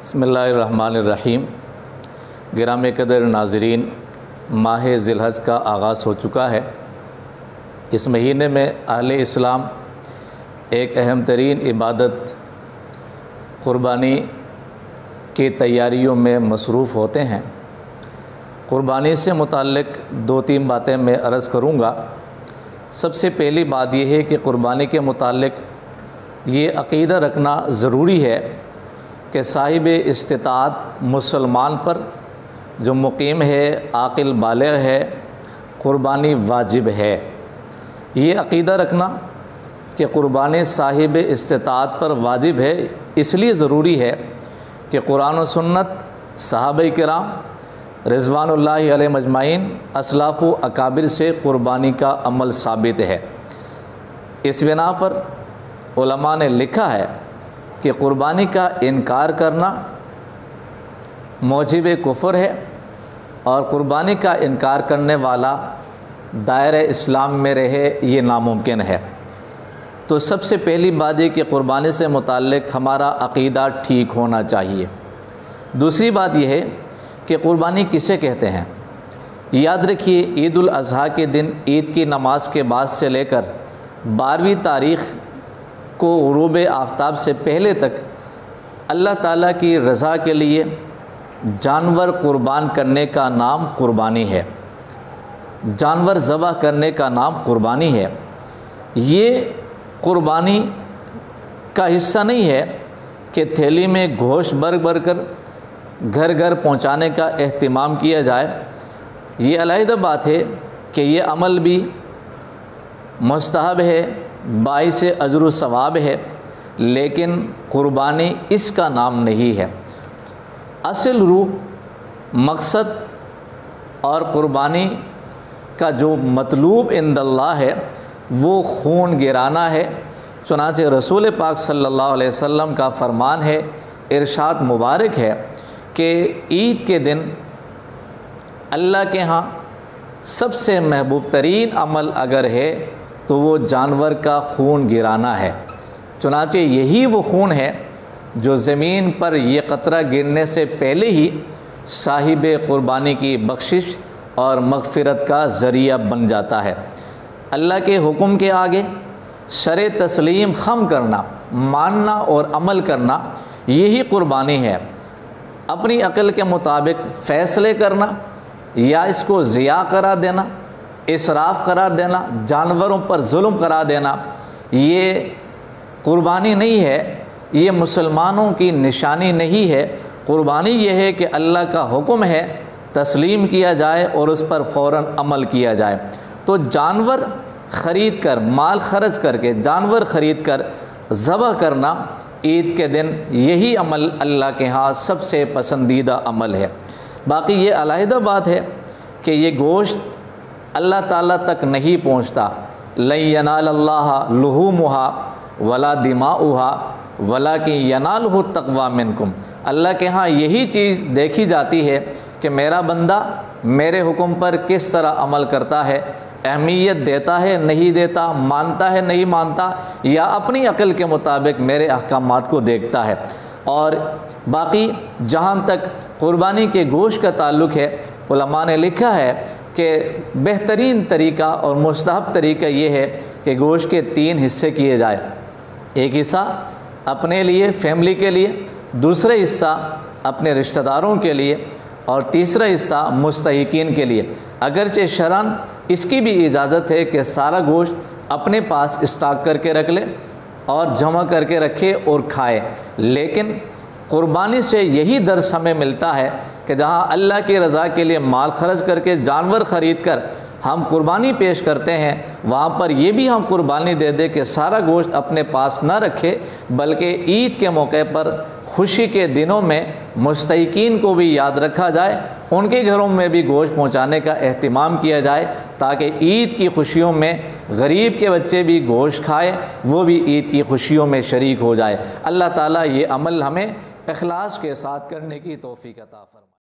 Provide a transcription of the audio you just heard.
بسم اللہ الرحمن الرحیم۔ گرامی قدر ناظرین، ماہ ذی الحج کا آغاز ہو چکا ہے۔ اس مہینے میں اہل اسلام ایک اہم ترین عبادت قربانی کی تیاریوں میں مصروف ہوتے ہیں۔ قربانی سے متعلق دو تین باتیں میں عرض کروں گا۔ سب سے پہلی بات یہ ہے کہ قربانی کے متعلق یہ عقیدہ رکھنا ضروری ہے کہ صاحب استطاعت مسلمان پر جو مقیم ہے، عاقل بالغ ہے، قربانی واجب ہے۔ یہ عقیدہ رکھنا کہ قربانی صاحب استطاعت پر واجب ہے اس لیے ضروری ہے کہ قرآن و سنت، صحابہ کرام رضوان اللہ علیہ مجمعین، اسلاف و اکابر سے قربانی کا عمل ثابت ہے۔ اس بنا پر علماء نے لکھا ہے کہ قربانی کا انکار کرنا موجب کفر ہے، اور قربانی کا انکار کرنے والا دائرہ اسلام میں رہے یہ ناممکن ہے۔ تو سب سے پہلی بات یہ کہ قربانی سے متعلق ہمارا عقیدہ ٹھیک ہونا چاہیے۔ دوسری بات یہ ہے کہ قربانی کسے کہتے ہیں۔ یاد رکھیے، عید الاضحیٰ کے دن عید کی نماز کے بعد سے لے کر 12ویں تاریخ کو غروب آفتاب سے پہلے تک اللہ تعالیٰ کی رضا کے لیے جانور قربان کرنے کا نام قربانی ہے۔ جانور ذبح کرنے کا نام قربانی ہے۔ یہ قربانی کا حصہ نہیں ہے کہ تھیلی میں گوشت بھر کر گھر گھر پہنچانے کا اہتمام کیا جائے۔ یہ علیحدہ بات ہے کہ یہ عمل بھی مستحب ہے، باعث اجر و ثواب ہے، لیکن قربانی اس کا نام نہیں ہے۔ اصل روح، مقصد اور قربانی کا جو مطلوب عند اللہ ہے وہ خون گرانا ہے۔ چنانچہ رسول پاک صلی اللہ علیہ وسلم کا فرمان ہے، ارشاد مبارک ہے کہ عید کے دن اللہ کے ہاں سب سے محبوب ترین عمل اگر ہے تو وہ جانور کا خون گرانا ہے۔ چنانچہ یہی وہ خون ہے جو زمین پر یہ قطرہ گرنے سے پہلے ہی صاحب قربانی کی بخشش اور مغفرت کا ذریعہ بن جاتا ہے۔ اللہ کے حکم کے آگے شرع تسلیم خم کرنا، ماننا اور عمل کرنا، یہی قربانی ہے۔ اپنی عقل کے مطابق فیصلے کرنا یا اس کو ضیاع قرار دینا، اسراف قرار دینا، جانوروں پر ظلم قرار دینا، یہ قربانی نہیں ہے، یہ مسلمانوں کی نشانی نہیں ہے۔ قربانی یہ ہے کہ اللہ کا حکم ہے، تسلیم کیا جائے اور اس پر فوراً عمل کیا جائے۔ تو جانور خرید کر، مال خرچ کر کے جانور خرید کر ذبح کرنا عید کے دن، یہی عمل اللہ کے ہاں سب سے پسندیدہ عمل ہے۔ باقی یہ علیحدہ بات ہے کہ یہ گوشت اللہ تعالیٰ تک نہیں پہنچتا۔ لن ینال اللہ لحومها ولا دماؤها ولکن ینالہ التقوی منکم۔ اللہ کے ہاں یہی چیز دیکھی جاتی ہے کہ میرا بندہ میرے حکم پر کس طرح عمل کرتا ہے، اہمیت دیتا ہے نہیں دیتا، مانتا ہے نہیں مانتا، یا اپنی عقل کے مطابق میرے احکامات کو دیکھتا ہے۔ اور باقی جہاں تک قربانی کے گوشت کا تعلق ہے، علماء نے لکھا ہے کہ بہترین طریقہ اور مستحب طریقہ یہ ہے کہ گوشت کے 3 حصے کیے جائے۔ ایک حصہ اپنے لیے، فیملی کے لیے، دوسرا حصہ اپنے رشتہ داروں کے لیے، اور تیسرا حصہ مستحقین کے لیے۔ اگرچہ شرعاً اس کی بھی اجازت ہے کہ سارا گوشت اپنے پاس اسٹاک کر کے رکھ لے اور جمع کر کے رکھے اور کھائے، لیکن قربانی سے یہی درس ہمیں ملتا ہے کہ جہاں اللہ کی رضا کے لیے مال خرچ کر کے جانور خرید کر ہم قربانی پیش کرتے ہیں، وہاں پر یہ بھی ہم قربانی دے دیں کہ سارا گوشت اپنے پاس نہ رکھے، بلکہ عید کے موقع پر، خوشی کے دنوں میں مستحقین کو بھی یاد رکھا جائے، ان کے گھروں میں بھی گوشت پہنچانے کا اہتمام کیا جائے، تاکہ عید کی خوشیوں میں غریب کے بچے بھی گوشت کھائے، وہ بھی عید کی خوشیوں میں شریک ہو جائے۔ اللہ تعالیٰ یہ عمل ہمیں اخلاص کے ساتھ کرنے کی توفیق عطا فرمائے۔